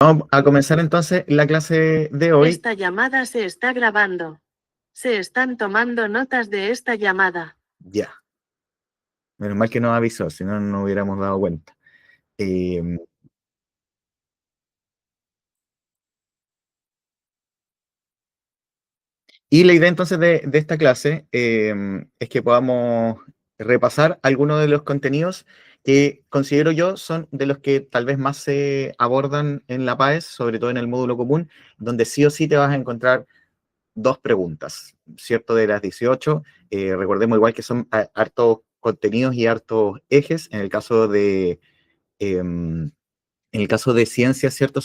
Vamos a comenzar entonces la clase de hoy. Esta llamada se está grabando. Se están tomando notas de esta llamada. Ya. Menos mal que nos avisó, si no, no nos hubiéramos dado cuenta. Y la idea entonces de esta clase es que podamos repasar algunos de los contenidos que considero yo son de los que tal vez más se abordan en la PAES, sobre todo en el módulo común, donde sí o sí te vas a encontrar dos preguntas, ¿cierto? De las 18, recordemos igual que son hartos contenidos y hartos ejes. En el caso de ciencias, ¿cierto?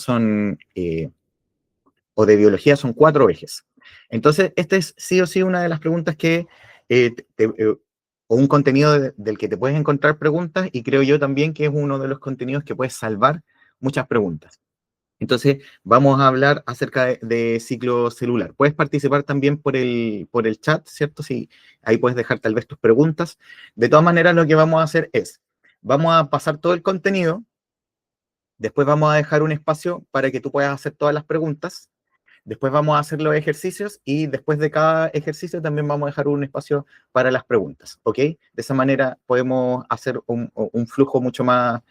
O de biología son 4 ejes. Entonces, esta es sí o sí una de las preguntas o un contenido del que te puedes encontrar preguntas, y creo yo también que es uno de los contenidos que puedes salvar muchas preguntas. Entonces, vamos a hablar acerca de ciclo celular. Puedes participar también por el chat, ¿cierto? Sí, ahí puedes dejar tal vez tus preguntas. De todas maneras, lo que vamos a hacer es, vamos a pasar todo el contenido, después vamos a dejar un espacio para que tú puedas hacer todas las preguntas, después vamos a hacer los ejercicios y después de cada ejercicio también vamos a dejar un espacio para las preguntas, ¿ok? De esa manera podemos hacer un flujo mucho más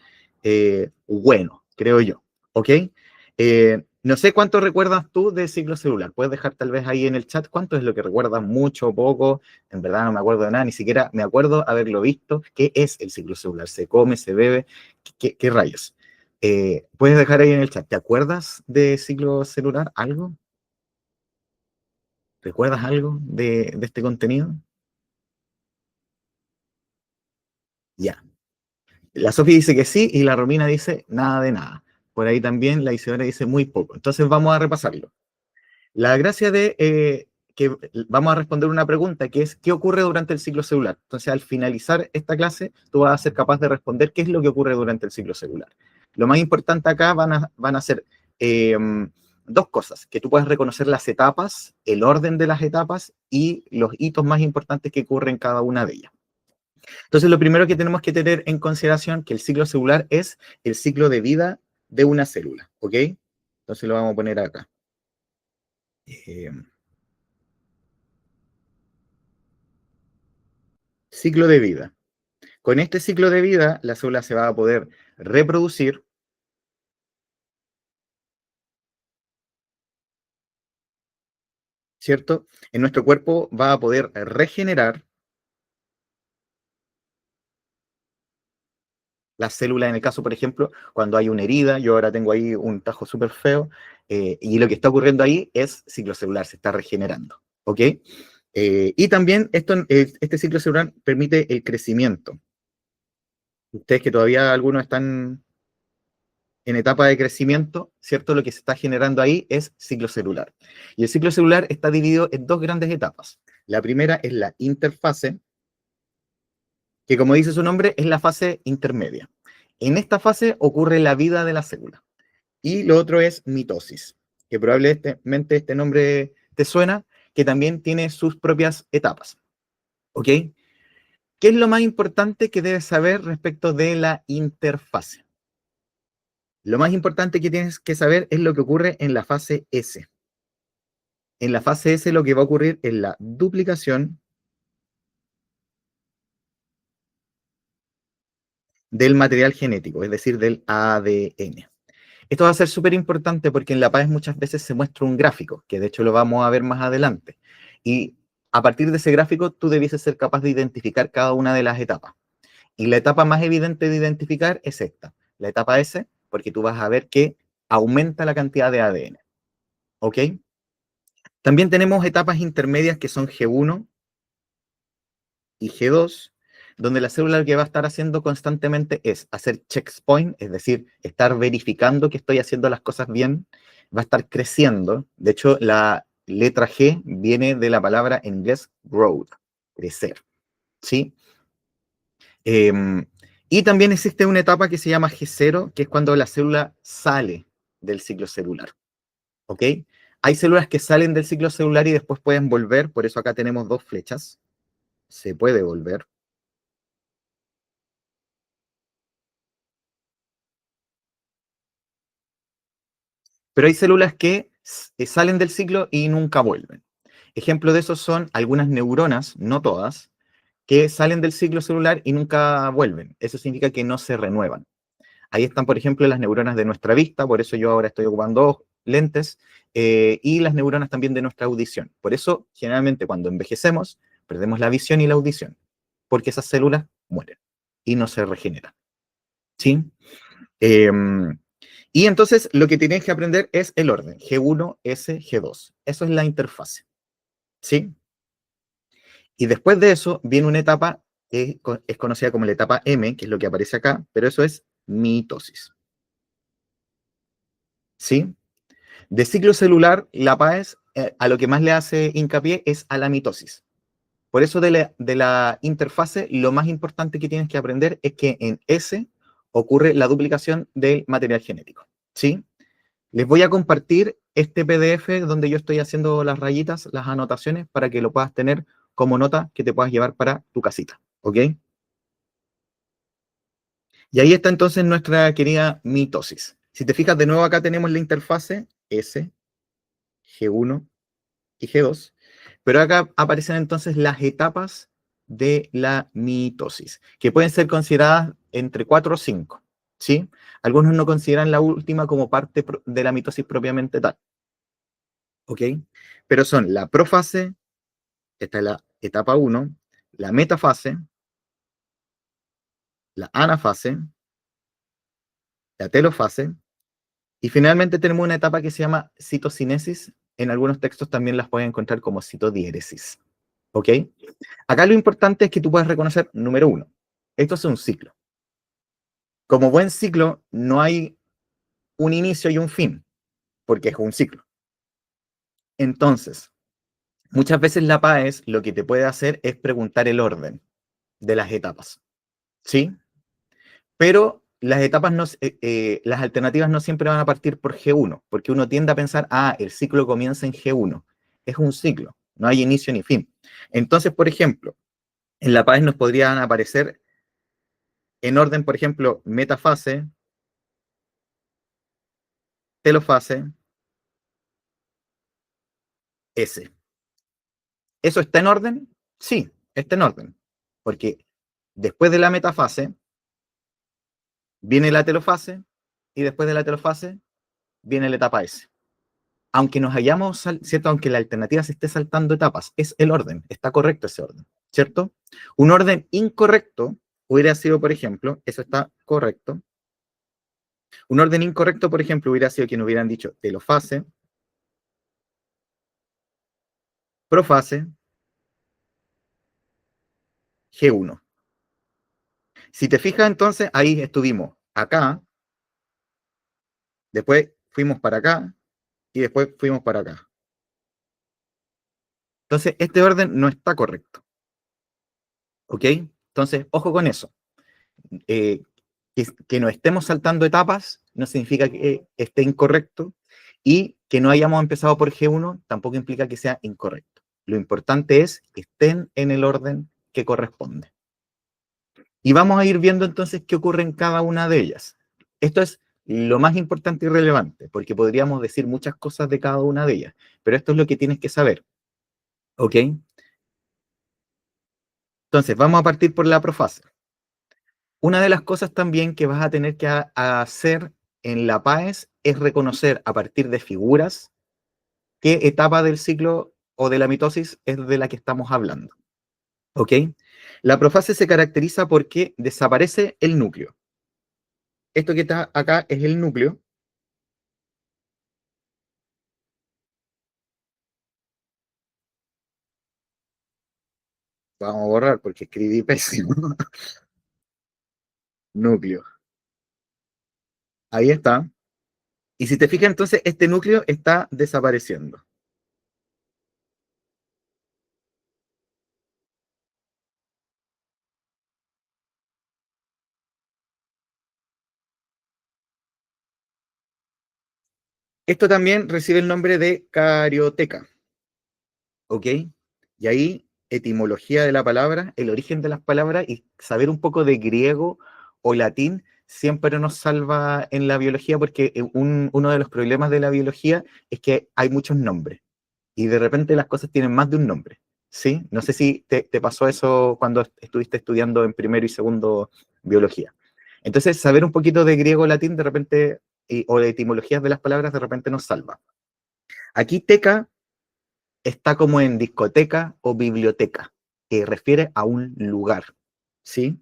bueno, creo yo, ¿ok? No sé cuánto recuerdas tú del ciclo celular. Puedes dejar tal vez ahí en el chat cuánto es lo que recuerdas, mucho o poco. En verdad no me acuerdo de nada, ni siquiera me acuerdo haberlo visto. ¿Qué es el ciclo celular? ¿Se come, se bebe? ¿Qué rayos? Puedes dejar ahí en el chat. ¿Te acuerdas de ciclo celular? ¿Algo? ¿Recuerdas algo de este contenido? Ya. La Sofía dice que sí y la Romina dice nada de nada. Por ahí también la Isidora dice muy poco. Entonces vamos a repasarlo. La gracia de que vamos a responder una pregunta que es ¿qué ocurre durante el ciclo celular? Entonces al finalizar esta clase tú vas a ser capaz de responder qué es lo que ocurre durante el ciclo celular. Lo más importante acá van a ser eh, dos cosas, que tú puedas reconocer las etapas, el orden de las etapas y los hitos más importantes que ocurren en cada una de ellas. Entonces, lo primero que tenemos que tener en consideración que el ciclo celular es el ciclo de vida de una célula, ¿ok? Entonces lo vamos a poner acá. Ciclo de vida. Con este ciclo de vida, la célula se va a poder reproducir, ¿cierto? En nuestro cuerpo va a poder regenerar las células, en el caso, por ejemplo, cuando hay una herida, yo ahora tengo ahí un tajo súper feo, y lo que está ocurriendo ahí es ciclo celular, se está regenerando, ¿ok? Y también este ciclo celular permite el crecimiento. Ustedes que todavía algunos están en etapa de crecimiento, ¿cierto? Lo que se está generando ahí es ciclo celular. Y el ciclo celular está dividido en dos grandes etapas. La primera es la interfase, que como dice su nombre, es la fase intermedia. En esta fase ocurre la vida de la célula. Y lo otro es mitosis, que probablemente este nombre te suena, que también tiene sus propias etapas. ¿Ok? ¿Qué es lo más importante que debes saber respecto de la interfase? Lo más importante que tienes que saber es lo que ocurre en la fase S. En la fase S lo que va a ocurrir es la duplicación del material genético, es decir, del ADN. Esto va a ser súper importante porque en la PAES muchas veces se muestra un gráfico, que de hecho lo vamos a ver más adelante. Y a partir de ese gráfico tú debieses ser capaz de identificar cada una de las etapas. Y la etapa más evidente de identificar es esta, la etapa S, porque tú vas a ver que aumenta la cantidad de ADN. ¿Ok? También tenemos etapas intermedias que son G1 y G2, donde la célula lo que va a estar haciendo constantemente es hacer checkpoint, es decir, estar verificando que estoy haciendo las cosas bien, va a estar creciendo. De hecho, la letra G viene de la palabra en inglés growth, crecer, ¿sí? Y también existe una etapa que se llama G0, que es cuando la célula sale del ciclo celular, ¿ok? Hay células que salen del ciclo celular y después pueden volver, por eso acá tenemos dos flechas, se puede volver. Pero hay células que salen del ciclo y nunca vuelven. Ejemplo de eso son algunas neuronas, no todas, que salen del ciclo celular y nunca vuelven. Eso significa que no se renuevan. Ahí están, por ejemplo, las neuronas de nuestra vista, por eso yo ahora estoy ocupando lentes, y las neuronas también de nuestra audición. Por eso, generalmente, cuando envejecemos, perdemos la visión y la audición, porque esas células mueren y no se regeneran. ¿Sí? Y entonces, lo que tienes que aprender es el orden, G1, S, G2. Eso es la interfase. ¿Sí? Y después de eso, viene una etapa que es conocida como la etapa M, que es lo que aparece acá, pero eso es mitosis. ¿Sí? De ciclo celular, la PAES a lo que más le hace hincapié es a la mitosis. Por eso de la interfase, lo más importante que tienes que aprender es que en S ocurre la duplicación del material genético. ¿Sí? Les voy a compartir este PDF donde yo estoy haciendo las rayitas, las anotaciones, para que lo puedas tener como nota que te puedas llevar para tu casita. ¿Ok? Y ahí está entonces nuestra querida mitosis. Si te fijas, de nuevo acá tenemos la interfase S, G1 y G2, pero acá aparecen entonces las etapas de la mitosis, que pueden ser consideradas entre 4 o 5, ¿sí? Algunos no consideran la última como parte de la mitosis propiamente tal, ¿ok? Pero son la profase, esta es la etapa 1, la metafase, la anafase, la telofase, y finalmente tenemos una etapa que se llama citocinesis. En algunos textos también las pueden encontrar como citodiéresis. ¿Ok? Acá lo importante es que tú puedas reconocer, número 1, esto es un ciclo. Como buen ciclo, no hay un inicio y un fin, porque es un ciclo. Entonces, muchas veces la PAES lo que te puede hacer es preguntar el orden de las etapas. ¿Sí? Pero las etapas las alternativas no siempre van a partir por G1, porque uno tiende a pensar, el ciclo comienza en G1. Es un ciclo, no hay inicio ni fin. Entonces, por ejemplo, en la PAES nos podrían aparecer en orden, por ejemplo, metafase, telofase, S. ¿Eso está en orden? Sí, está en orden. Porque después de la metafase viene la telofase y después de la telofase viene la etapa S. Aunque nos hayamos, ¿cierto? Aunque la alternativa se esté saltando etapas, es el orden, está correcto ese orden, ¿cierto? Un orden incorrecto hubiera sido, por ejemplo, eso está correcto. Un orden incorrecto, por ejemplo, hubiera sido que nos hubieran dicho telofase, profase, G1. Si te fijas, entonces, ahí estuvimos acá, después fuimos para acá, y después fuimos para acá. Entonces, este orden no está correcto. ¿Ok? Entonces, ojo con eso. Que no estemos saltando etapas no significa que esté incorrecto, y que no hayamos empezado por G1 tampoco implica que sea incorrecto. Lo importante es que estén en el orden que corresponde. Y vamos a ir viendo entonces qué ocurre en cada una de ellas. Esto es lo más importante y relevante, porque podríamos decir muchas cosas de cada una de ellas, pero esto es lo que tienes que saber. ¿Ok? Entonces, vamos a partir por la profase. Una de las cosas también que vas a tener que hacer en la PAES es reconocer a partir de figuras qué etapa del ciclo o de la mitosis es de la que estamos hablando. ¿Ok? La profase se caracteriza porque desaparece el núcleo. Esto que está acá es el núcleo. Vamos a borrar porque escribí pésimo. Núcleo. Ahí está. Y si te fijas, entonces, este núcleo está desapareciendo. Esto también recibe el nombre de carioteca. ¿Ok? Y ahí, etimología de la palabra, el origen de las palabras y saber un poco de griego o latín siempre nos salva en la biología, porque uno de los problemas de la biología es que hay muchos nombres y de repente las cosas tienen más de un nombre, ¿sí? No sé si te pasó eso cuando estuviste estudiando en primero y segundo biología. Entonces, saber un poquito de griego o latín de repente, o de etimologías de las palabras, de repente nos salva. Aquí teca está como en discoteca o biblioteca, que refiere a un lugar, ¿sí?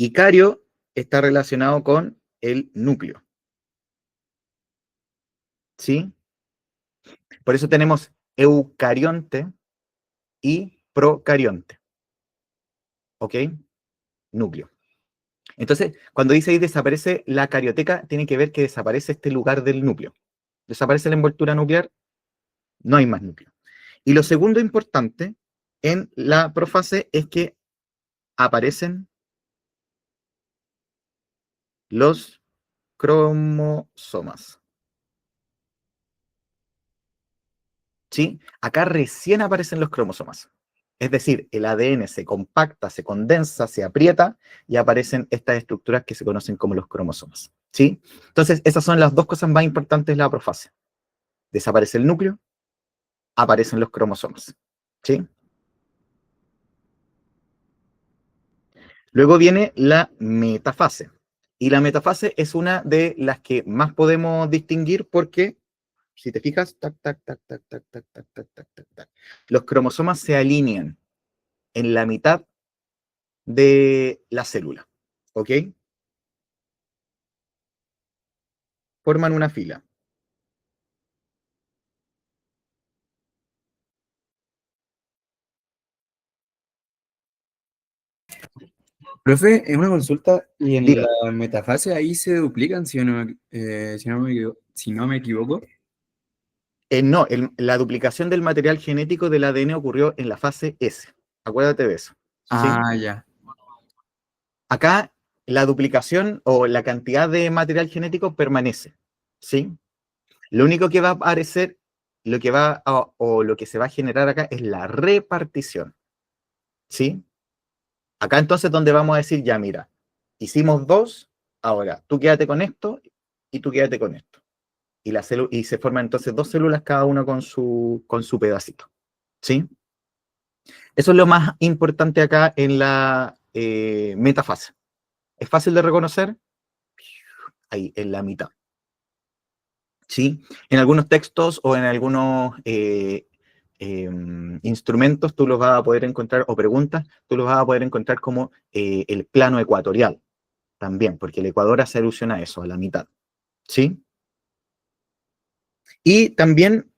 Icario está relacionado con el núcleo, ¿sí? Por eso tenemos eucarionte y procarionte, ¿ok? Núcleo. Entonces, cuando dice ahí desaparece la carioteca, tiene que ver que desaparece este lugar del núcleo. Desaparece la envoltura nuclear, no hay más núcleo. Y lo segundo importante en la profase es que aparecen los cromosomas. ¿Sí? Acá recién aparecen los cromosomas. Es decir, el ADN se compacta, se condensa, se aprieta y aparecen estas estructuras que se conocen como los cromosomas. ¿Sí? Entonces, esas son las dos cosas más importantes de la profase. Desaparece el núcleo, aparecen los cromosomas. ¿Sí? Luego viene la metafase. Y la metafase es una de las que más podemos distinguir porque, si te fijas, tac, tac, tac, tac, tac, tac, tac, tac, tac, tac, tac, los cromosomas se alinean en la mitad de la célula. ¿Ok? Forman una fila. Profe, es una consulta y en Diga, la metafase ahí se duplican, si no me equivoco. no, la duplicación del material genético del ADN ocurrió en la fase S. Acuérdate de eso. ¿Sí? Ah, ya. Acá la duplicación o la cantidad de material genético permanece. ¿Sí? Lo único que va a aparecer, o lo que se va a generar acá es la repartición. ¿Sí? Acá entonces donde vamos a decir, ya mira, hicimos dos, ahora tú quédate con esto y tú quédate con esto. Y se forman entonces dos células, cada una con su pedacito. ¿Sí? Eso es lo más importante acá en la metafase. ¿Es fácil de reconocer? Ahí, en la mitad. ¿Sí? En algunos textos o en algunos instrumentos tú los vas a poder encontrar, o preguntas, tú los vas a poder encontrar como el plano ecuatorial también, porque el Ecuador hace alusión a eso, a la mitad. ¿Sí? Y también,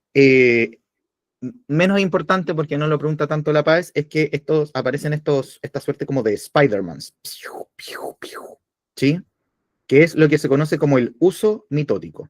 menos importante, porque no lo pregunta tanto la Paz, es que aparecen esta suerte como de Spider-Mans. ¿Sí? Que es lo que se conoce como el uso mitótico.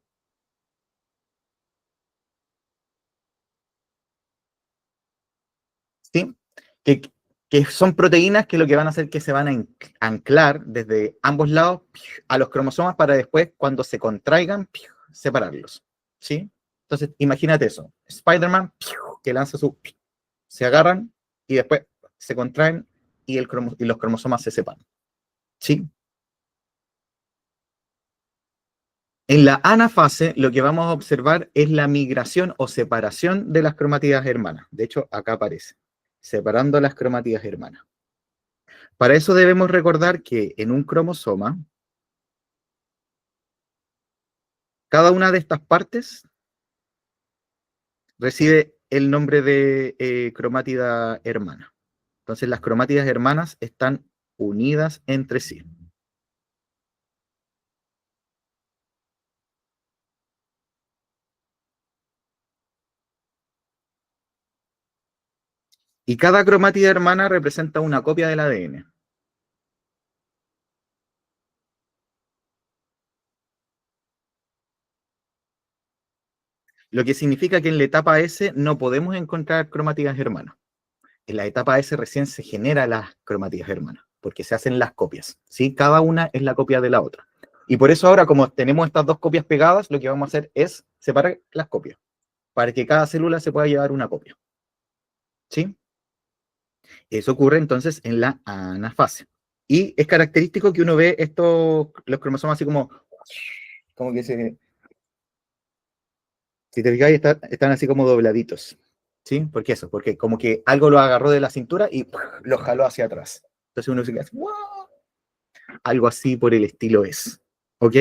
¿Sí? Que, que son proteínas que lo que van a hacer es que se van a anclar desde ambos lados a los cromosomas para después, cuando se contraigan, separarlos. ¿Sí? Entonces, imagínate eso. Spider-Man que lanza se agarran y después se contraen y los cromosomas se separan. ¿Sí? En la anafase, lo que vamos a observar es la migración o separación de las cromátidas hermanas. De hecho, acá aparece, separando las cromátidas hermanas. Para eso debemos recordar que en un cromosoma, cada una de estas partes recibe el nombre de cromátida hermana. Entonces, las cromátidas hermanas están unidas entre sí. Y cada cromátida hermana representa una copia del ADN. Lo que significa que en la etapa S no podemos encontrar cromátidas hermanas. En la etapa S recién se generan las cromátidas hermanas, porque se hacen las copias, ¿sí? Cada una es la copia de la otra. Y por eso ahora, como tenemos estas dos copias pegadas, lo que vamos a hacer es separar las copias, para que cada célula se pueda llevar una copia, ¿sí? Eso ocurre entonces en la anafase. Y es característico que uno ve los cromosomas así como que si te fijáis, están así como dobladitos. ¿Sí? ¿Por qué eso? Porque como que algo lo agarró de la cintura y lo jaló hacia atrás. Entonces uno se queda así, ¡wow! Algo así por el estilo es. ¿Ok?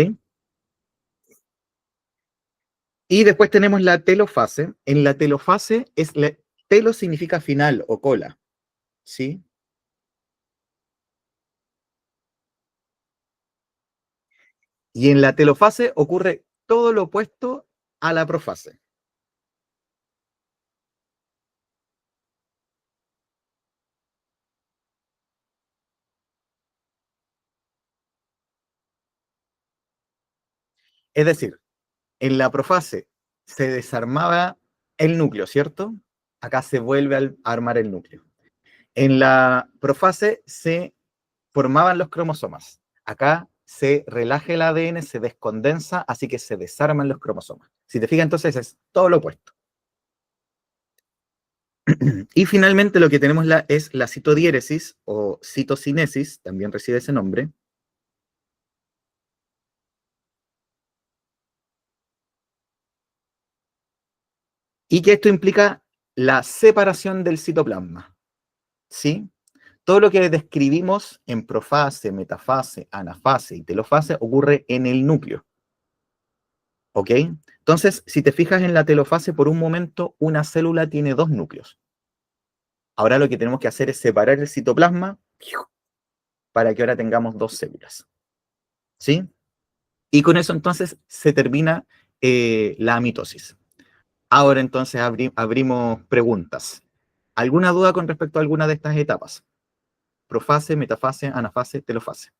Y después tenemos la telofase. En la telofase, telo significa final o cola. ¿Sí? Y en la telofase ocurre todo lo opuesto a la profase. Es decir, en la profase se desarmaba el núcleo, ¿cierto? Acá se vuelve a armar el núcleo. En la profase se formaban los cromosomas. Acá se relaja el ADN, se descondensa, así que se desarman los cromosomas. Si te fijas, entonces es todo lo opuesto. Y finalmente lo que tenemos es la citodiéresis o citocinesis, también recibe ese nombre. Y que esto implica la separación del citoplasma. ¿Sí? Todo lo que describimos en profase, metafase, anafase y telofase ocurre en el núcleo. ¿Ok? Entonces, si te fijas en la telofase, por un momento, una célula tiene dos núcleos. Ahora lo que tenemos que hacer es separar el citoplasma para que ahora tengamos dos células. ¿Sí? Y con eso entonces se termina la mitosis. Ahora entonces abrimos preguntas. ¿Alguna duda con respecto a alguna de estas etapas? Profase, metafase, anafase, telofase.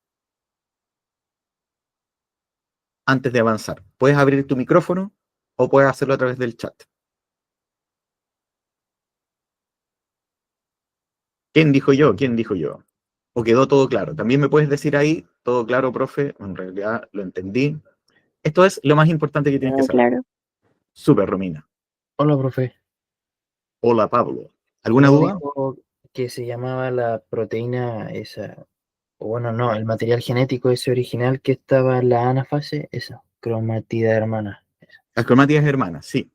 Antes de avanzar, puedes abrir tu micrófono o puedes hacerlo a través del chat. ¿Quién dijo yo? ¿Quién dijo yo? ¿O quedó todo claro? También me puedes decir ahí, todo claro, profe, en realidad lo entendí. Esto es lo más importante que tienes que saber. Claro. Súper, Romina. Hola, profe. Hola, Pablo. ¿Alguna No duda? dijo que se llamaba la proteína esa, o bueno, no, el material genético ese original que estaba en la anafase, esa, cromatida hermana. Las cromátidas hermanas, sí.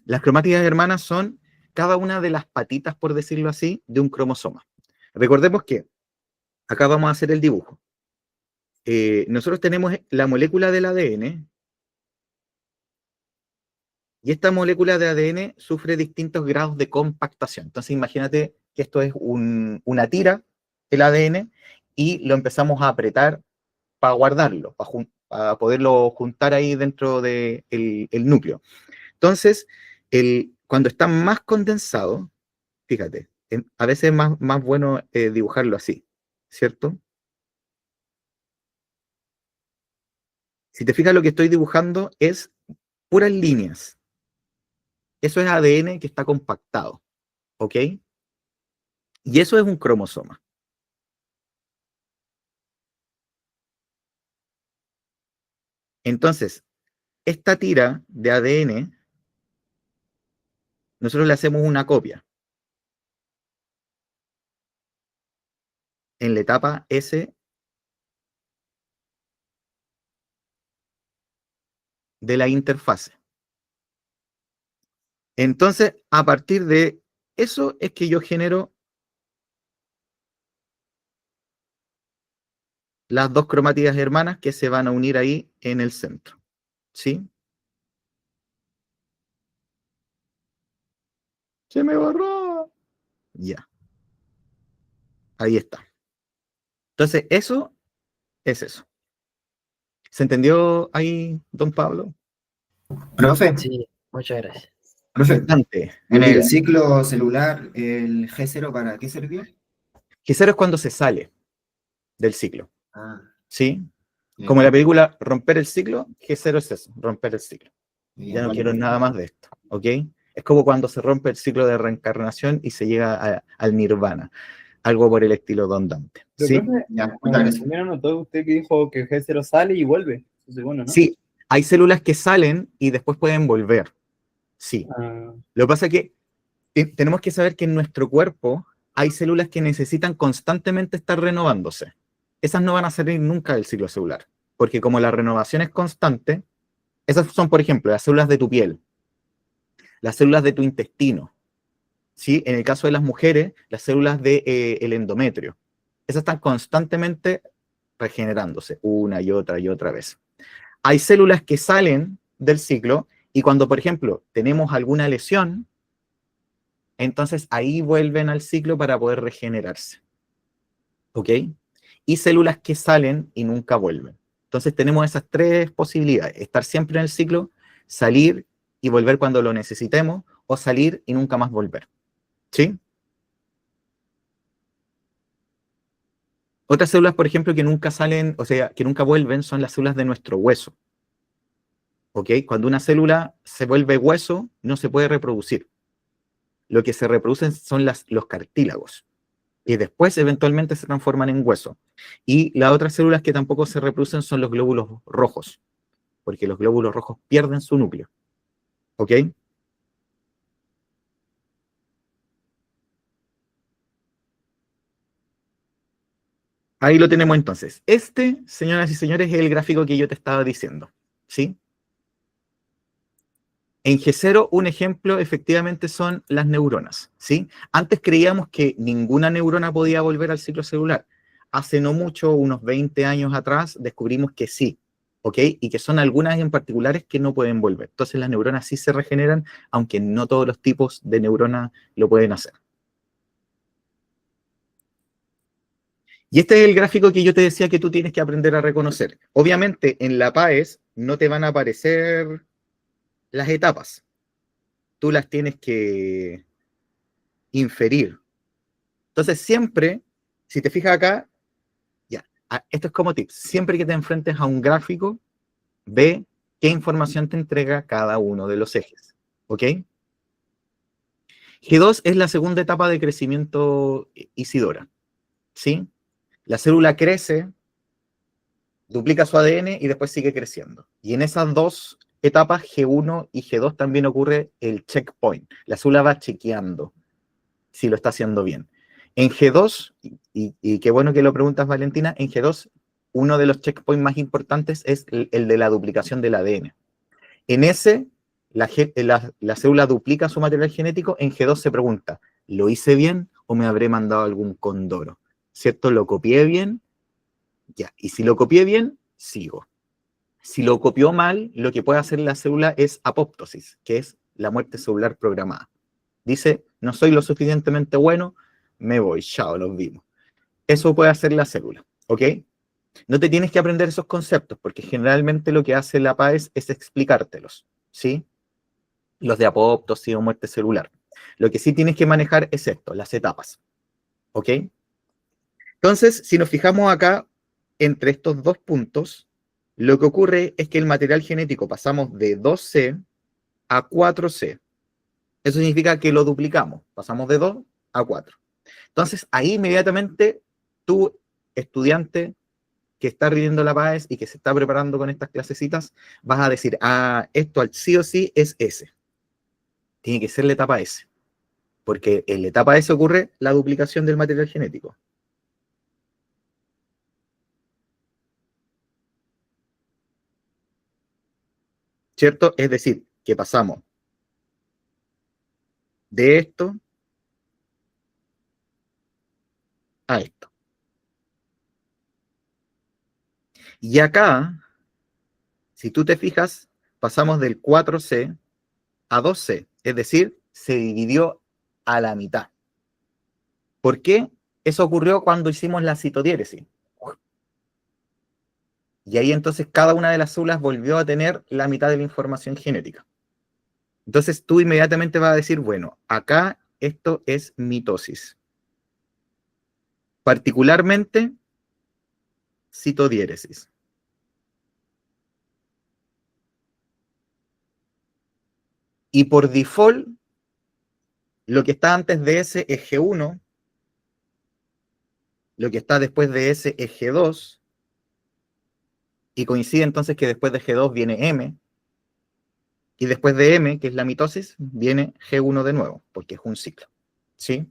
Las cromátidas hermanas son cada una de las patitas, por decirlo así, de un cromosoma. Recordemos que acá vamos a hacer el dibujo. Nosotros tenemos la molécula del ADN y esta molécula de ADN sufre distintos grados de compactación. Entonces imagínate que esto es una tira, el ADN, y lo empezamos a apretar para guardarlo, para poderlo juntar ahí dentro del el núcleo. Entonces, cuando está más condensado, fíjate, a veces es más bueno dibujarlo así, ¿cierto? Si te fijas, lo que estoy dibujando es puras líneas. Eso es ADN que está compactado, ¿ok? Y eso es un cromosoma. Entonces, esta tira de ADN, nosotros le hacemos una copia en la etapa S de la interfase. Entonces, a partir de eso es que yo genero las dos cromátidas hermanas que se van a unir ahí en el centro. ¿Sí? ¡Se me borró! Ya. Ahí está. Entonces, eso es eso. ¿Se entendió ahí, don Pablo? Profe, Sí, muchas gracias. profe, Dante, en diga. el ciclo celular, ¿el G0 para qué sirvió? G0 es cuando se sale del ciclo. Ah, ¿Sí? bien. Como en la película Romper el ciclo, G0 es eso, romper el ciclo. Bien, Ya no vale. quiero nada más de esto, ¿ok? Es como cuando se rompe el ciclo de reencarnación y se llega al nirvana. Algo por el estilo Don Dante. Pero, ¿Sí? profe, Ya, muchas gracias. primero notó usted que dijo que G0 sale y vuelve. Eso es bueno, ¿no? Sí, hay células que salen y después pueden volver. Sí. Ah, Lo que pasa es que tenemos que saber que en nuestro cuerpo hay células que necesitan constantemente estar renovándose. Esas no van a salir nunca del ciclo celular, porque como la renovación es constante, esas son, por ejemplo, las células de tu piel, las células de tu intestino, ¿sí? En el caso de las mujeres, las células del endometrio. Esas están constantemente regenerándose una y otra vez. Hay células que salen del ciclo y cuando, por ejemplo, tenemos alguna lesión, entonces ahí vuelven al ciclo para poder regenerarse. ¿Ok? Y células que salen y nunca vuelven. Entonces tenemos esas tres posibilidades: estar siempre en el ciclo, salir y volver cuando lo necesitemos, o salir y nunca más volver. ¿Sí? Otras células, por ejemplo, que nunca salen, o sea, que nunca vuelven, son las células de nuestro hueso. ¿Ok? Cuando una célula se vuelve hueso, no se puede reproducir. Lo que se reproducen son los cartílagos. Y después eventualmente se transforman en hueso. Y las otras células que tampoco se reproducen son los glóbulos rojos, porque los glóbulos rojos pierden su núcleo. ¿Ok? Ahí lo tenemos entonces. Este, señoras y señores, es el gráfico que yo te estaba diciendo. ¿Sí? En G0, un ejemplo efectivamente son las neuronas. ¿Sí? Antes creíamos que ninguna neurona podía volver al ciclo celular. Hace no mucho, unos 20 años atrás, descubrimos que sí. ¿Ok? Y que son algunas en particulares que no pueden volver. Entonces las neuronas sí se regeneran, aunque no todos los tipos de neuronas lo pueden hacer. Y este es el gráfico que yo te decía que tú tienes que aprender a reconocer. Obviamente en la PAES no te van a aparecer las etapas. Tú las tienes que inferir. Entonces siempre, si te fijas acá, ya, esto es como tips. Siempre que te enfrentes a un gráfico, ve qué información te entrega cada uno de los ejes. ¿Ok? G2 es la segunda etapa de crecimiento Isidora. ¿Sí? La célula crece, duplica su ADN y después sigue creciendo. Y en esas dos etapas, G1 y G2, también ocurre el checkpoint. La célula va chequeando si lo está haciendo bien. En G2, y qué bueno que lo preguntas, Valentina, en G2 uno de los checkpoints más importantes es el de la duplicación del ADN. En ese, la célula duplica su material genético. En G2 se pregunta, ¿lo hice bien o me habré mandado algún condoro? ¿Cierto? ¿Lo copié bien? Ya, y si lo copié bien, sigo. Si lo copió mal, lo que puede hacer la célula es apoptosis, que es la muerte celular programada. Dice, no soy lo suficientemente bueno, me voy, chao, los vimos. Eso puede hacer la célula, ¿ok? No te tienes que aprender esos conceptos, porque generalmente lo que hace la PAES es explicártelos, ¿sí? Los de apoptosis o muerte celular. Lo que sí tienes que manejar es esto, las etapas, ¿ok? Entonces, si nos fijamos acá, entre estos dos puntos, lo que ocurre es que el material genético pasamos de 2C a 4C. Eso significa que lo duplicamos, pasamos de 2 a 4. Entonces, ahí inmediatamente tú, estudiante que está rindiendo la PAES y que se está preparando con estas clasecitas, vas a decir, esto sí o sí es S. Tiene que ser la etapa S. Porque en la etapa S ocurre la duplicación del material genético. ¿Cierto? Es decir, que pasamos de esto a esto. Y acá, si tú te fijas, pasamos del 4C a 2C, es decir, se dividió a la mitad. ¿Por qué? Eso ocurrió cuando hicimos la citodiéresis. Y ahí entonces cada una de las células volvió a tener la mitad de la información genética. Entonces tú inmediatamente vas a decir, bueno, acá esto es mitosis. Particularmente, citodiéresis. Y por default, lo que está antes de S es G1, lo que está después de S es G2, y coincide entonces que después de G2 viene M, y después de M, que es la mitosis, viene G1 de nuevo, porque es un ciclo. ¿Sí?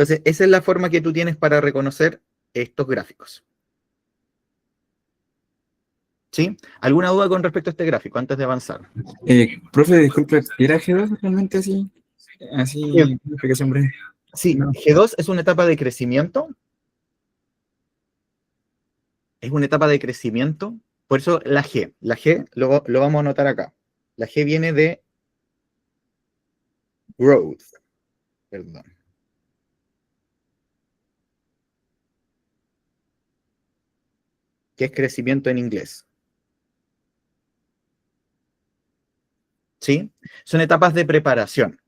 Entonces, esa es la forma que tú tienes para reconocer estos gráficos. ¿Sí? ¿Alguna duda con respecto a este gráfico antes de avanzar? Profe, disculpe, ¿era G2 realmente así? Así, Bien. una explicación breve. Sí, No. G2 es una etapa de crecimiento. Es una etapa de crecimiento. Por eso la G. La G lo vamos a anotar acá. La G viene de growth. Perdón. Que es crecimiento en inglés. ¿Sí? Son etapas de preparación.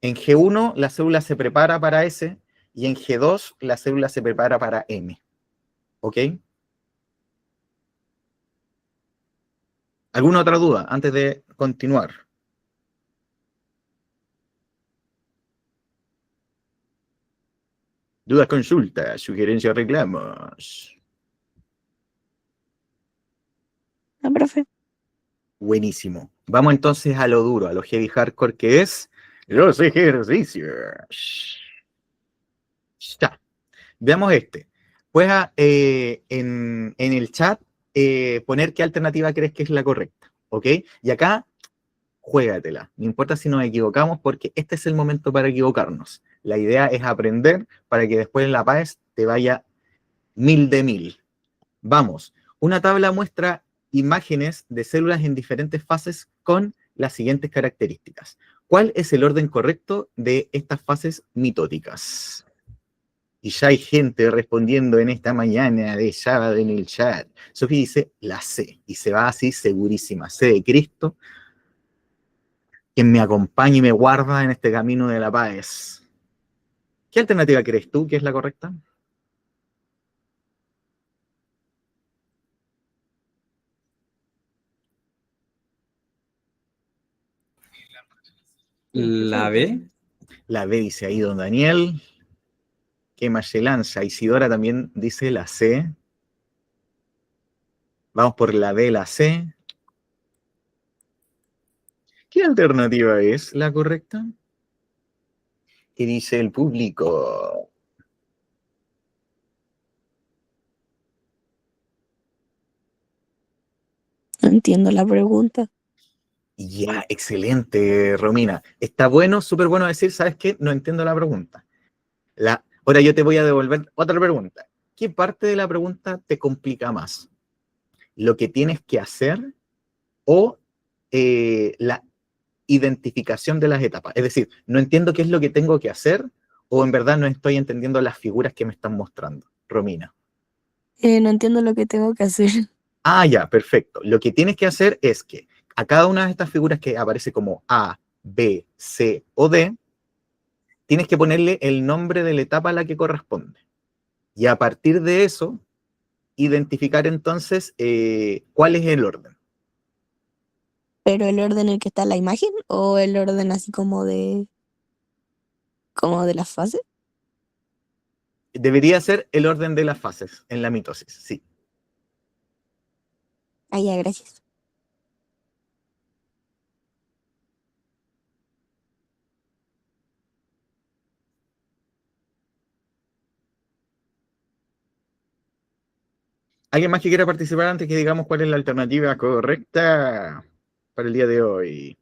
En G1 la célula se prepara para S y en G2 la célula se prepara para M. ¿Ok? ¿Alguna otra duda antes de continuar? Dudas, consultas, sugerencias, reclamos. No, profe. Buenísimo. Vamos entonces a lo duro, a lo heavy hardcore, que es los ejercicios. Ya. Veamos este. Puedes en el chat poner qué alternativa crees que es la correcta. ¿Ok? Y acá, juégatela. No importa si nos equivocamos, porque este es el momento para equivocarnos. La idea es aprender para que después en la PAES te vaya 1000 de 1000. Vamos. Una tabla muestra imágenes de células en diferentes fases con las siguientes características. ¿Cuál es el orden correcto de estas fases mitóticas? Y ya hay gente respondiendo en esta mañana de sábado en el chat. Sofía dice la C, y se va así segurísima. C de Cristo, quien me acompaña y me guarda en este camino de la paz. ¿Qué alternativa crees tú que es la correcta? La B. La B dice ahí don Daniel. ¿Qué más se lanza? Isidora también dice la C. Vamos por la B, la C. ¿Qué alternativa es la correcta? ¿Qué dice el público? No entiendo la pregunta. Ya, excelente, Romina. Está bueno, súper bueno decir, ¿sabes qué? No entiendo la pregunta. Ahora yo te voy a devolver otra pregunta. ¿Qué parte de la pregunta te complica más? ¿Lo que tienes que hacer o la identificación de las etapas? Es decir, no entiendo qué es lo que tengo que hacer o en verdad no estoy entendiendo las figuras que me están mostrando, Romina. No entiendo lo que tengo que hacer. Ah, ya, perfecto. Lo que tienes que hacer es que a cada una de estas figuras que aparece como A, B, C o D, tienes que ponerle el nombre de la etapa a la que corresponde. Y a partir de eso, identificar entonces cuál es el orden. ¿Pero el orden en el que está la imagen o el orden así como de las fases? Debería ser el orden de las fases en la mitosis, sí. Ah, ya, gracias. ¿Alguien más que quiera participar antes que digamos cuál es la alternativa correcta para el día de hoy?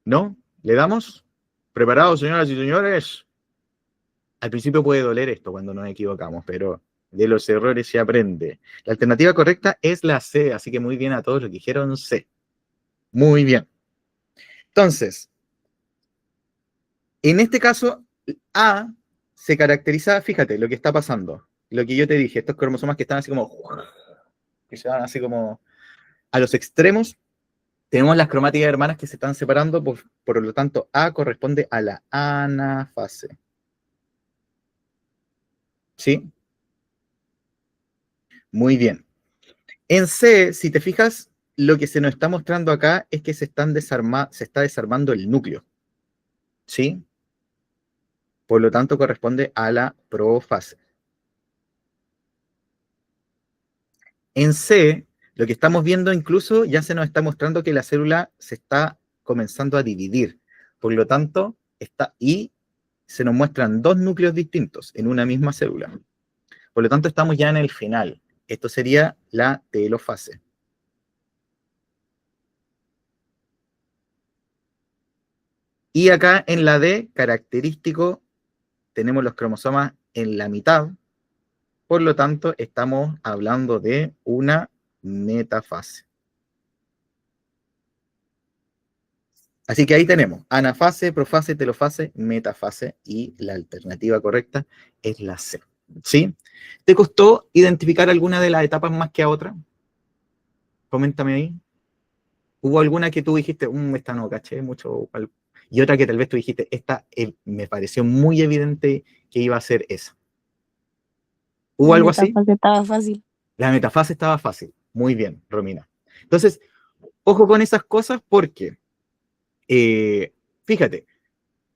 ¿No? ¿Le damos? ¿Preparados, señoras y señores? Al principio puede doler esto cuando nos equivocamos, pero de los errores se aprende. La alternativa correcta es la C, así que muy bien a todos los que dijeron C. Muy bien. Entonces, en este caso, A se caracteriza, fíjate lo que está pasando, lo que yo te dije, estos cromosomas que están así como, que se van así como a los extremos, tenemos las cromátidas hermanas que se están separando, por lo tanto, A corresponde a la anafase. ¿Sí? Muy bien. En C, si te fijas, lo que se nos está mostrando acá es que se está desarmando el núcleo. ¿Sí? Por lo tanto, corresponde a la profase. En C, lo que estamos viendo incluso ya se nos está mostrando que la célula se está comenzando a dividir. Por lo tanto, y se nos muestran dos núcleos distintos en una misma célula. Por lo tanto, estamos ya en el final. Esto sería la telofase. Y acá en la D, característico, tenemos los cromosomas en la mitad. Por lo tanto, estamos hablando de una metafase. Así que ahí tenemos anafase, profase, telofase, metafase, y la alternativa correcta es la C. ¿Sí? ¿Te costó identificar alguna de las etapas más que a otra? Coméntame ahí. ¿Hubo alguna que tú dijiste, esta no caché mucho? Y otra que tal vez tú dijiste, esta me pareció muy evidente que iba a ser esa. ¿Hubo La algo así? metafase estaba fácil. La metafase estaba fácil. Muy bien, Romina. Entonces, ojo con esas cosas porque, fíjate,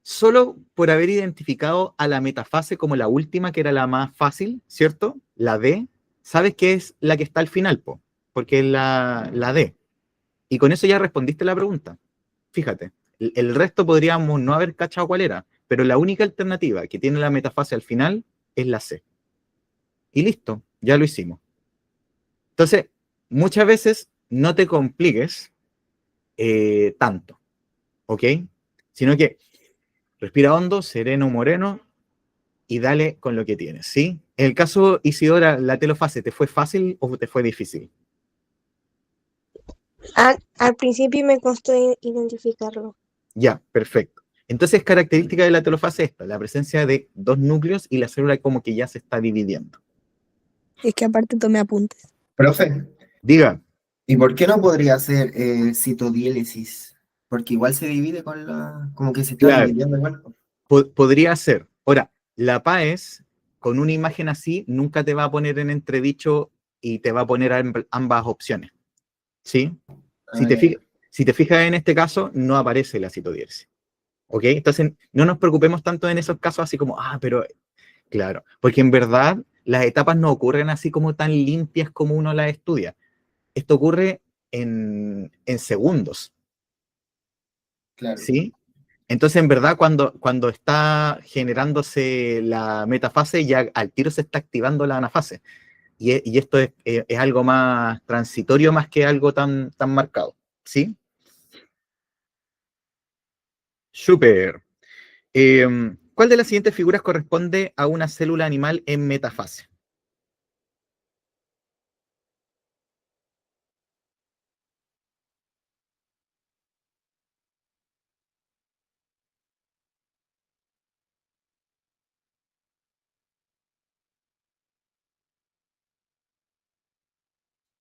solo por haber identificado a la metafase como la última, que era la más fácil, ¿cierto? La D, sabes que es la que está al final, porque es la D. Y con eso ya respondiste la pregunta. Fíjate, el resto podríamos no haber cachado cuál era, pero la única alternativa que tiene la metafase al final es la C. Y listo, ya lo hicimos. Entonces, muchas veces no te compliques tanto, ¿ok? Sino que respira hondo, sereno, moreno, y dale con lo que tienes, ¿sí? En el caso, Isidora, la telofase, ¿te fue fácil o te fue difícil? Al principio me costó identificarlo. Ya, perfecto. Entonces, característica de la telofase es esta, la presencia de dos núcleos y la célula como que ya se está dividiendo. Es que aparte tomé apuntes. Profe, Diga, ¿y por qué no podría ser citodiélisis? Porque igual se divide con como que se está claro, dividiendo igual. podría ser. Ahora, la PAES, con una imagen así, nunca te va a poner en entredicho y te va a poner ambas opciones, ¿sí? Si Ah, te, ya. si te fijas en este caso, no aparece la citodiélisis, ¿ok? Entonces, no nos preocupemos tanto en esos casos así como, pero, claro, porque en verdad las etapas no ocurren así como tan limpias como uno las estudia. Esto ocurre en segundos, Claro. ¿sí? Entonces, en verdad, cuando está generándose la metafase, ya al tiro se está activando la anafase. Y esto es algo más transitorio más que algo tan marcado, ¿sí? Súper. ¿Cuál de las siguientes figuras corresponde a una célula animal en metafase?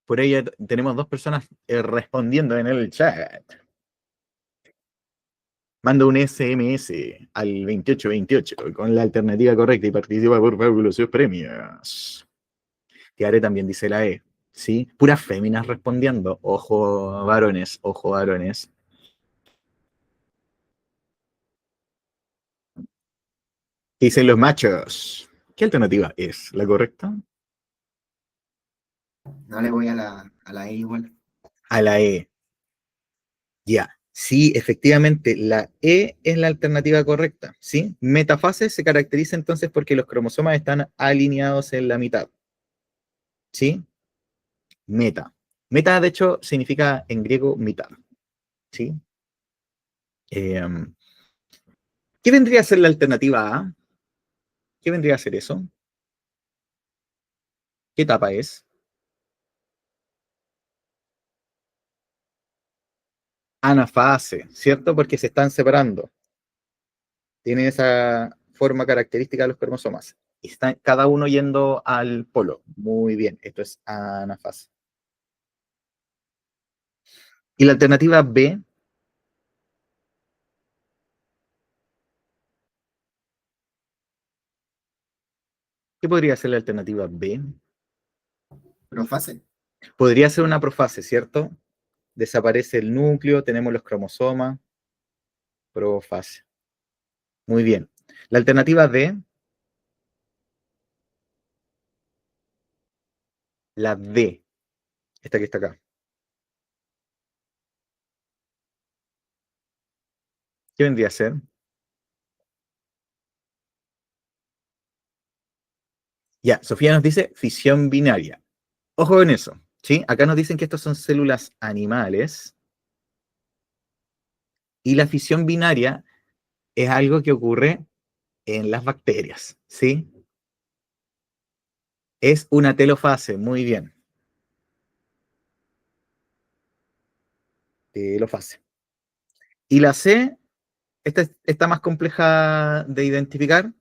Por ahí ya tenemos dos personas respondiendo en el chat. Manda un SMS al 2828 con la alternativa correcta y participa por fabulosos premios. Tiare también dice la E. ¿Sí? Puras féminas respondiendo. Ojo, varones, ojo, varones. Dicen los machos. ¿Qué alternativa es la correcta? No le voy a la E igual. A la E. Ya. Sí, efectivamente, la E es la alternativa correcta. ¿Sí? Metafase se caracteriza entonces porque los cromosomas están alineados en la mitad. ¿Sí? Meta. Meta, de hecho, significa en griego mitad. ¿Sí? ¿Qué vendría a ser la alternativa A? ¿Qué vendría a ser eso? ¿Qué etapa es? Anafase, ¿cierto? Porque se están separando. Tienen esa forma característica de los cromosomas. Y están cada uno yendo al polo. Muy bien, esto es anafase. Y la alternativa B, ¿qué podría ser la alternativa B? Profase. Podría ser una profase, ¿cierto? Desaparece el núcleo, tenemos los cromosomas, profase. Muy bien. La alternativa D, la D, esta que está acá. ¿Qué vendría a ser? Ya, Sofía nos dice fisión binaria. Ojo con eso, ¿sí? Acá nos dicen que estas son células animales y la fisión binaria es algo que ocurre en las bacterias, ¿sí? Es una telofase, muy bien. Telofase. Y la C, esta está más compleja de identificar.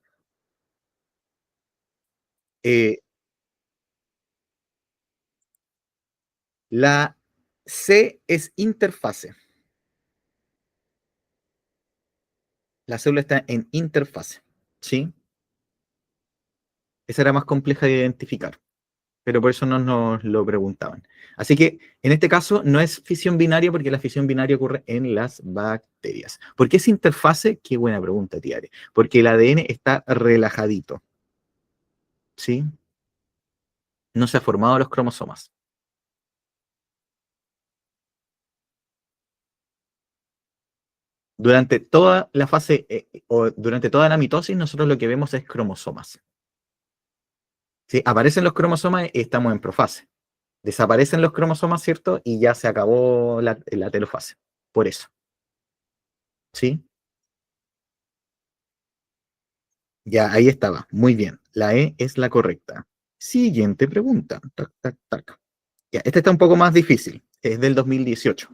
La C es interfase. La célula está en interfase, ¿sí? Esa era más compleja de identificar, pero por eso no nos lo preguntaban. Así que en este caso no es fisión binaria porque la fisión binaria ocurre en las bacterias. ¿Por qué es interfase? Qué buena pregunta, Tiare. Porque el ADN está relajadito, ¿sí? No se han formado los cromosomas. Durante toda la fase o durante toda la mitosis, nosotros lo que vemos es cromosomas. ¿Sí? Aparecen los cromosomas y estamos en profase. Desaparecen los cromosomas, ¿cierto? Y ya se acabó la telofase. Por eso. ¿Sí? Ya, ahí estaba. Muy bien. La E es la correcta. Siguiente pregunta. Tac, tac, tac. Ya, esta está un poco más difícil. Es del 2018.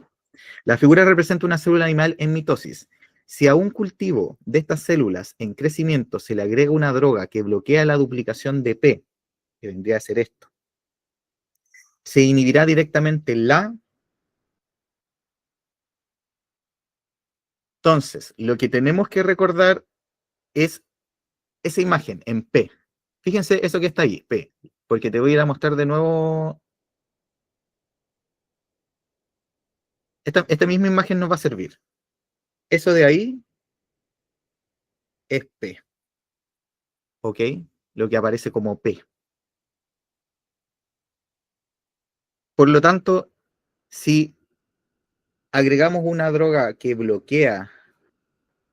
La figura representa una célula animal en mitosis. Si a un cultivo de estas células en crecimiento se le agrega una droga que bloquea la duplicación de P, que vendría a ser esto, se inhibirá directamente la... Entonces, lo que tenemos que recordar es esa imagen en P. Fíjense eso que está ahí, P, porque te voy a ir a mostrar de nuevo. Esta misma imagen nos va a servir. Eso de ahí es P, ¿ok? Lo que aparece como P. Por lo tanto, si agregamos una droga que bloquea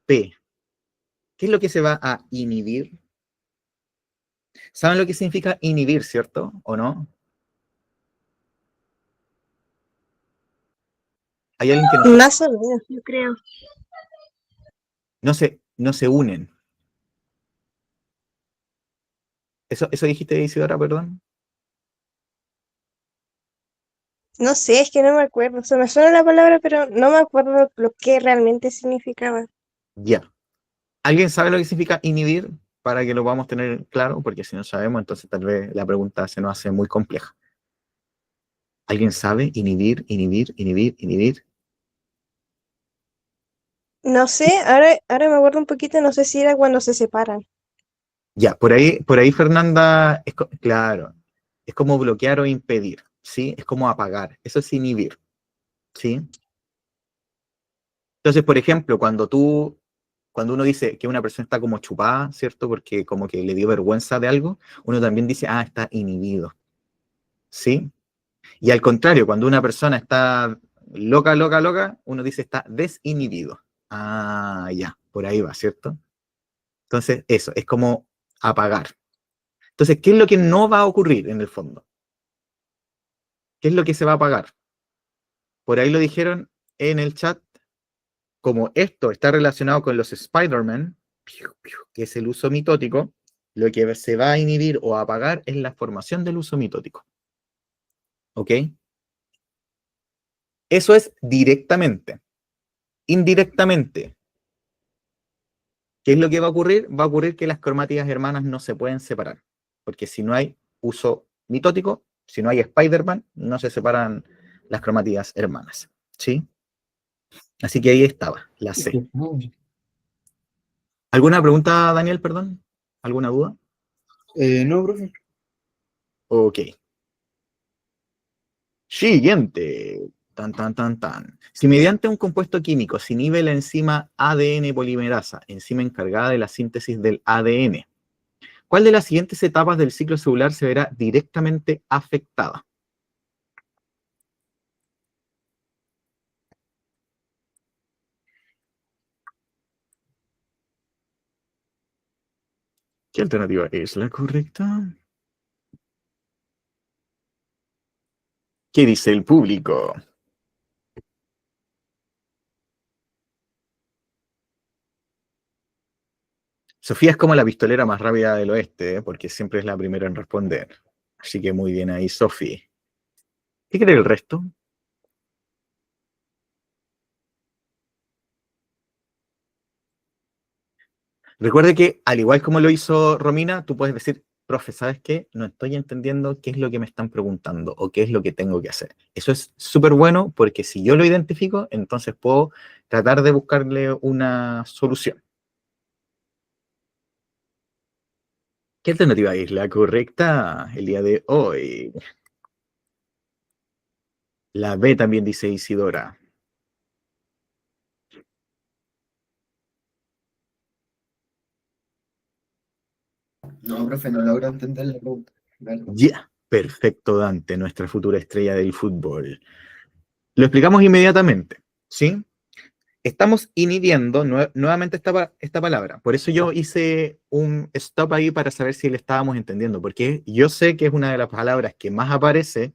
P, ¿qué es lo que se va a inhibir? ¿Saben lo que significa inhibir, cierto? ¿O no? ¿Hay alguien que no sabe? Más o menos, yo creo. No se unen. ¿Eso dijiste, Isidora, perdón? No sé, es que no me acuerdo. Se me suena la palabra, pero no me acuerdo lo que realmente significaba. Ya. ¿Alguien sabe lo que significa inhibir? Para que lo podamos tener claro, porque si no sabemos, entonces tal vez la pregunta se nos hace muy compleja. ¿Alguien sabe? Inhibir, inhibir, inhibir, inhibir. No sé, ahora me acuerdo un poquito, no sé si era cuando se separan. Ya, por ahí Fernanda, claro, es como bloquear o impedir, ¿sí? Es como apagar, eso es inhibir, ¿sí? Entonces, por ejemplo, cuando uno dice que una persona está como chupada, ¿cierto? Porque como que le dio vergüenza de algo, uno también dice, ah, está inhibido, ¿sí? Y al contrario, cuando una persona está loca, loca, loca, uno dice está desinhibido. Ah, ya, por ahí va, ¿cierto? Entonces, eso, es como apagar. Entonces, ¿qué es lo que no va a ocurrir en el fondo? ¿Qué es lo que se va a apagar? Por ahí lo dijeron en el chat, como esto está relacionado con los Spider-Man, que es el uso mitótico, lo que se va a inhibir o a apagar es la formación del uso mitótico. ¿Ok? Eso es directamente. Indirectamente, ¿qué es lo que va a ocurrir? Va a ocurrir que las cromátidas hermanas no se pueden separar, porque si no hay uso mitótico, si no hay Spider-Man, no se separan las cromátidas hermanas, ¿sí? Así que ahí estaba, la C. ¿Alguna pregunta, Daniel, perdón? ¿Alguna duda? No, profe. Ok. Siguiente. Tan, tan, tan, tan. Si mediante un compuesto químico se inhibe la enzima ADN polimerasa, enzima encargada de la síntesis del ADN, ¿cuál de las siguientes etapas del ciclo celular se verá directamente afectada? ¿Qué alternativa es la correcta? ¿Qué dice el público? Sofía es como la pistolera más rápida del oeste, porque siempre es la primera en responder. Así que muy bien ahí, Sofía. ¿Qué cree el resto? Recuerde que, al igual como lo hizo Romina, tú puedes decir, profe, ¿sabes qué? No estoy entendiendo qué es lo que me están preguntando o qué es lo que tengo que hacer. Eso es súper bueno porque si yo lo identifico, entonces puedo tratar de buscarle una solución. ¿Qué alternativa es la correcta el día de hoy? La B también dice Isidora. No, profe, no logro entender la pregunta. Vale. Ya, perfecto, Dante, nuestra futura estrella del fútbol. Lo explicamos inmediatamente, ¿sí? Estamos inhibiendo nuevamente esta palabra. Por eso yo hice un stop ahí para saber si le estábamos entendiendo, porque yo sé que es una de las palabras que más aparece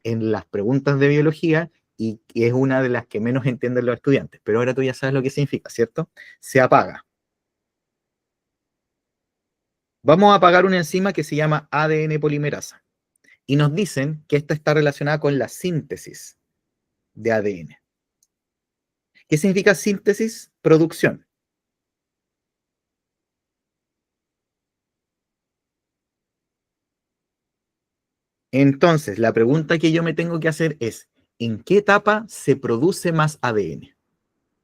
en las preguntas de biología y que es una de las que menos entienden los estudiantes. Pero ahora tú ya sabes lo que significa, ¿cierto? Se apaga. Vamos a apagar una enzima que se llama ADN polimerasa. Y nos dicen que esta está relacionada con la síntesis de ADN. ¿Qué significa síntesis? Producción. Entonces, la pregunta que yo me tengo que hacer es, ¿en qué etapa se produce más ADN?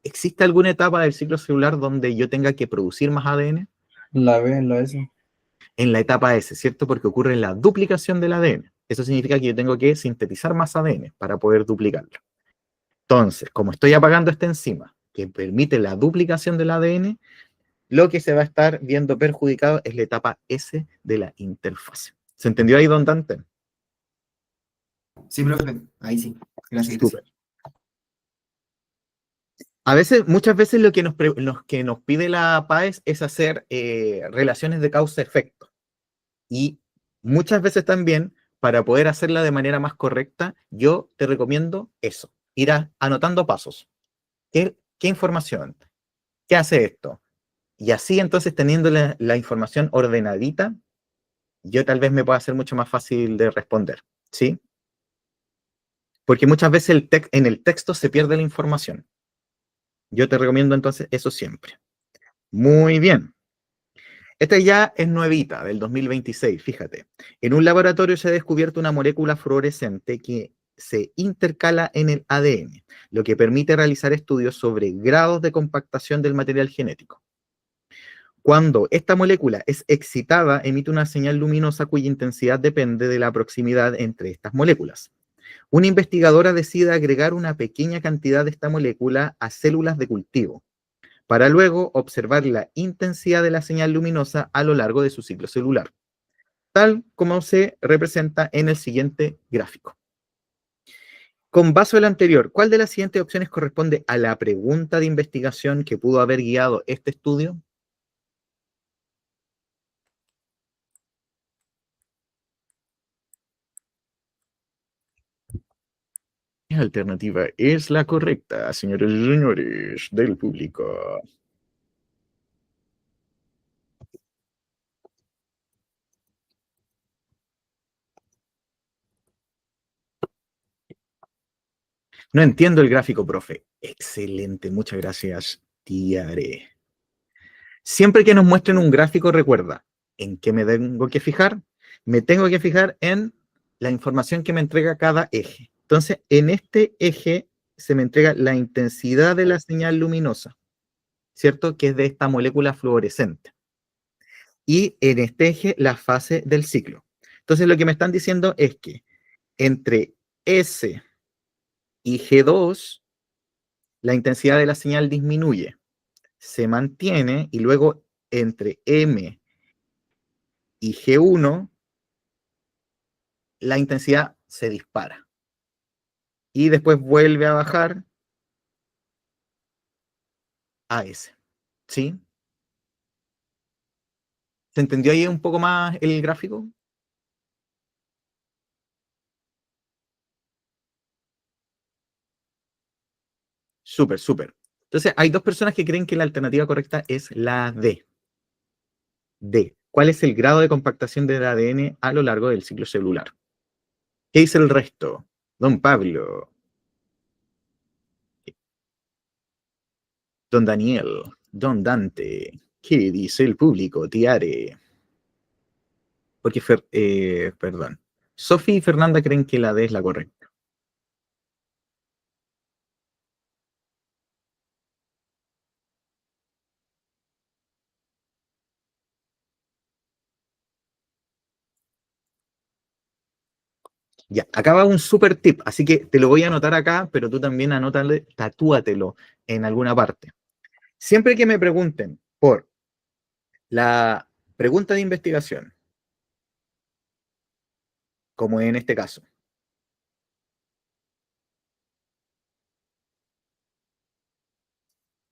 ¿Existe alguna etapa del ciclo celular donde yo tenga que producir más ADN? La B, la S. En la etapa S, ¿cierto? Porque ocurre la duplicación del ADN. Eso significa que yo tengo que sintetizar más ADN para poder duplicarlo. Entonces, como estoy apagando esta enzima que permite la duplicación del ADN, lo que se va a estar viendo perjudicado es la etapa S de la interfase. ¿Se entendió ahí, don Dante? Sí, profe, ahí sí. Gracias, Súper. gracias. A veces, muchas veces lo que nos pide la PAES es hacer relaciones de causa-efecto. Y muchas veces también, para poder hacerla de manera más correcta, yo te recomiendo eso, ir anotando pasos. ¿Qué información? ¿Qué hace esto? Y así entonces, teniendo la información ordenadita, yo tal vez me pueda hacer mucho más fácil de responder, ¿sí? Porque muchas veces en el texto se pierde la información. Yo te recomiendo entonces eso siempre. Muy bien. Esta ya es nuevita, del 2026, fíjate. En un laboratorio se ha descubierto una molécula fluorescente que se intercala en el ADN, lo que permite realizar estudios sobre grados de compactación del material genético. Cuando esta molécula es excitada, emite una señal luminosa cuya intensidad depende de la proximidad entre estas moléculas. Una investigadora decide agregar una pequeña cantidad de esta molécula a células de cultivo, para luego observar la intensidad de la señal luminosa a lo largo de su ciclo celular, tal como se representa en el siguiente gráfico. Con base al anterior, ¿cuál de las siguientes opciones corresponde a la pregunta de investigación que pudo haber guiado este estudio? La alternativa es la correcta, señores y señores del público. No entiendo el gráfico, profe. Excelente, muchas gracias, Tiare. Siempre que nos muestren un gráfico, recuerda, ¿en qué me tengo que fijar? Me tengo que fijar en la información que me entrega cada eje. Entonces, en este eje se me entrega la intensidad de la señal luminosa, ¿cierto? Que es de esta molécula fluorescente. Y en este eje, la fase del ciclo. Entonces, lo que me están diciendo es que entre S y G2, la intensidad de la señal disminuye, se mantiene, y luego entre M y G1, la intensidad se dispara. Y después vuelve a bajar a S. ¿Sí? ¿Se entendió ahí un poco más el gráfico? Súper, súper. Entonces, hay dos personas que creen que la alternativa correcta es la D. D. ¿Cuál es el grado de compactación del ADN a lo largo del ciclo celular? ¿Qué dice el resto? Don Pablo, Don Daniel, Don Dante. ¿Qué dice el público? Tiare. Porque, perdón. Sofía y Fernanda creen que la D es la correcta. Ya, acá va un super tip, así que te lo voy a anotar acá, pero tú también anótale, tatúatelo en alguna parte. Siempre que me pregunten por la pregunta de investigación, como en este caso,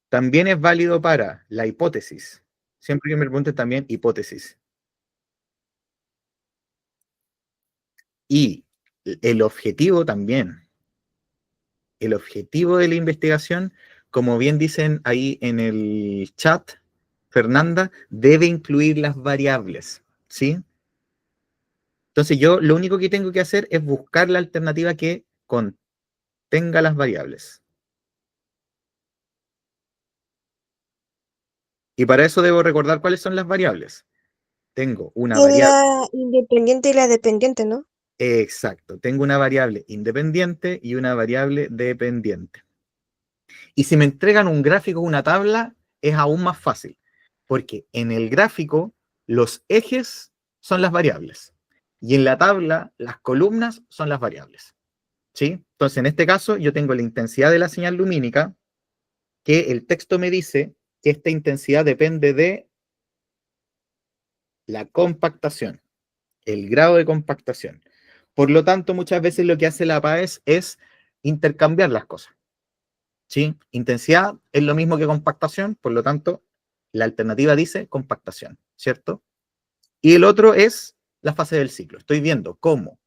también es válido para la hipótesis. Siempre que me pregunten también hipótesis. Y el objetivo también. El objetivo de la investigación, como bien dicen ahí en el chat, Fernanda, debe incluir las variables, ¿sí? Entonces yo lo único que tengo que hacer es buscar la alternativa que contenga las variables. Y para eso debo recordar cuáles son las variables. Tengo una Es variable. la independiente y la dependiente, ¿no? Exacto, tengo una variable independiente y una variable dependiente. Y si me entregan un gráfico o una tabla, es aún más fácil, porque en el gráfico los ejes son las variables y en la tabla las columnas son las variables. ¿Sí? Entonces, en este caso, yo tengo la intensidad de la señal lumínica, que el texto me dice que esta intensidad depende de la compactación, el grado de compactación. Por lo tanto, muchas veces lo que hace la PAES es intercambiar las cosas. ¿Sí? Intensidad es lo mismo que compactación, por lo tanto, la alternativa dice compactación, ¿cierto? Y el otro es la fase del ciclo. Estoy viendo cómo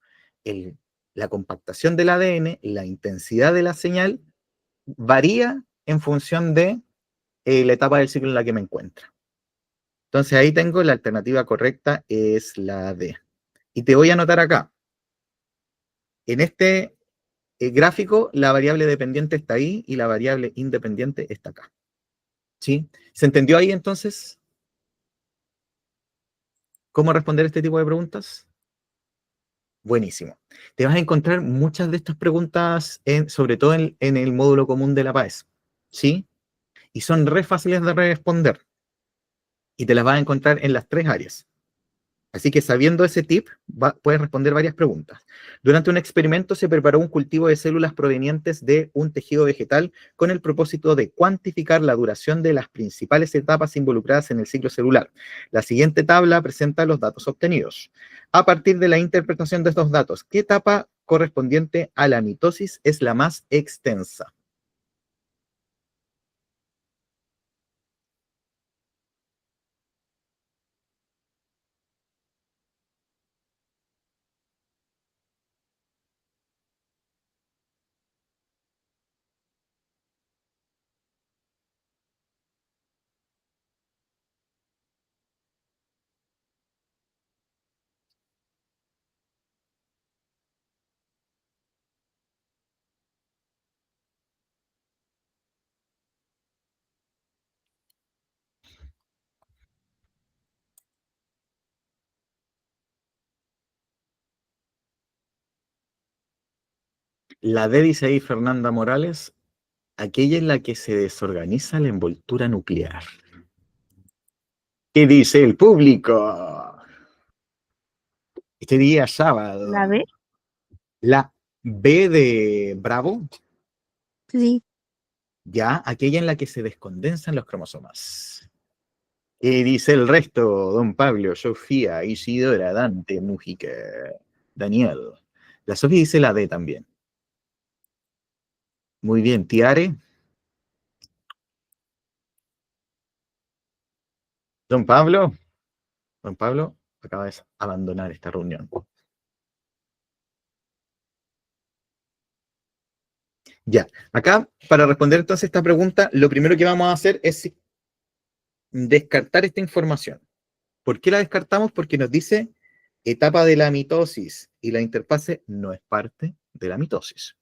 la compactación del ADN, la intensidad de la señal, varía en función de la etapa del ciclo en la que me encuentro. Entonces ahí tengo la alternativa correcta, es la D. Y te voy a anotar acá. En este gráfico, la variable dependiente está ahí y la variable independiente está acá. ¿Sí? ¿Se entendió ahí entonces cómo responder este tipo de preguntas? Buenísimo. Te vas a encontrar muchas de estas preguntas, sobre todo en el módulo común de la PAES. ¿Sí? Y son re fáciles de responder. Y te las vas a encontrar en las tres áreas. Así que sabiendo ese tip, puedes responder varias preguntas. Durante un experimento se preparó un cultivo de células provenientes de un tejido vegetal con el propósito de cuantificar la duración de las principales etapas involucradas en el ciclo celular. La siguiente tabla presenta los datos obtenidos. A partir de la interpretación de estos datos, ¿qué etapa correspondiente a la mitosis es la más extensa? La D, dice ahí Fernanda Morales, aquella en la que se desorganiza la envoltura nuclear. ¿Qué dice el público? Este día sábado. ¿La B? La B de Bravo, Sí. ya, aquella en la que se descondensan los cromosomas. ¿Qué dice el resto? Don Pablo, Sofía, Isidora, Dante, Mújica, Daniel. La Sofía dice la D también. Muy bien, Tiare. Don Pablo. Juan Pablo acaba de abandonar esta reunión. Ya, acá para responder entonces esta pregunta, lo primero que vamos a hacer es descartar esta información. ¿Por qué la descartamos? Porque nos dice etapa de la mitosis y la interfase no es parte de la mitosis.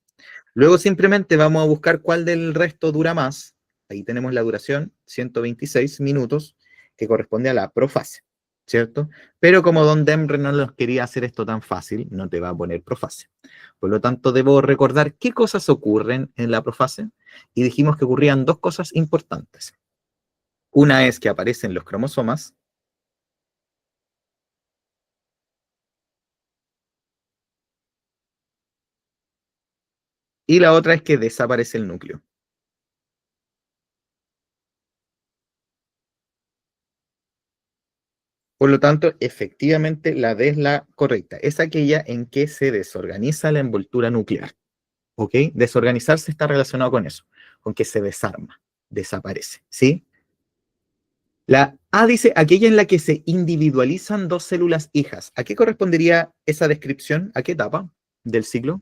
Luego simplemente vamos a buscar cuál del resto dura más. Ahí tenemos la duración, 126 minutos, que corresponde a la profase, ¿cierto? Pero como Don Demre no nos quería hacer esto tan fácil, no te va a poner profase. Por lo tanto, debo recordar qué cosas ocurren en la profase. Y dijimos que ocurrían dos cosas importantes. Una es que aparecen los cromosomas. Y la otra es que desaparece el núcleo. Por lo tanto, efectivamente, la D es la correcta. Es aquella en que se desorganiza la envoltura nuclear. ¿Ok? Desorganizarse está relacionado con eso, con que se desarma, desaparece. ¿Sí? La A dice aquella en la que se individualizan dos células hijas. ¿A qué correspondería esa descripción? ¿A qué etapa del ciclo?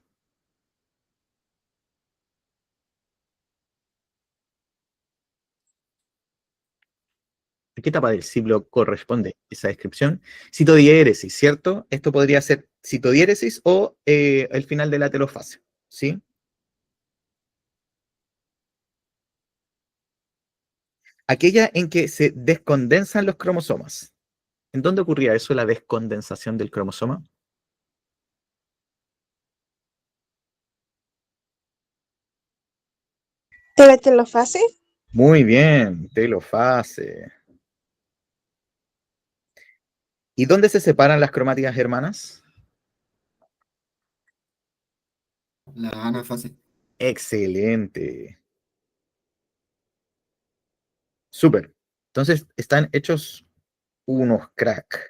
¿A qué etapa del ciclo corresponde esa descripción? Citodiéresis, ¿cierto? Esto podría ser citodiéresis o el final de la telofase, ¿sí? Aquella en que se descondensan los cromosomas. ¿En dónde ocurría eso, la descondensación del cromosoma? ¿Telofase? Muy bien, telofase. ¿Y dónde se separan las cromátidas hermanas? La anafase. Excelente. Súper. Entonces, están hechos unos crack.